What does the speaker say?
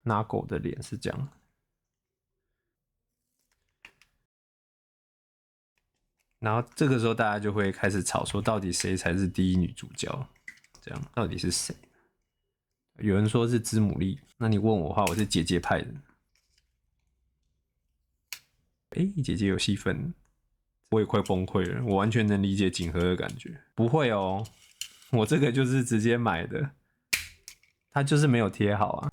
拿狗的脸是这样。然后这个时候大家就会开始吵说，到底谁才是第一女主角？这样到底是谁？有人说是兹母莉，那你问我的话，我是姐姐派的。姐姐有戏份，我也快崩溃了。我完全能理解景和的感觉。不会哦，我这个就是直接买的，它就是没有贴好啊。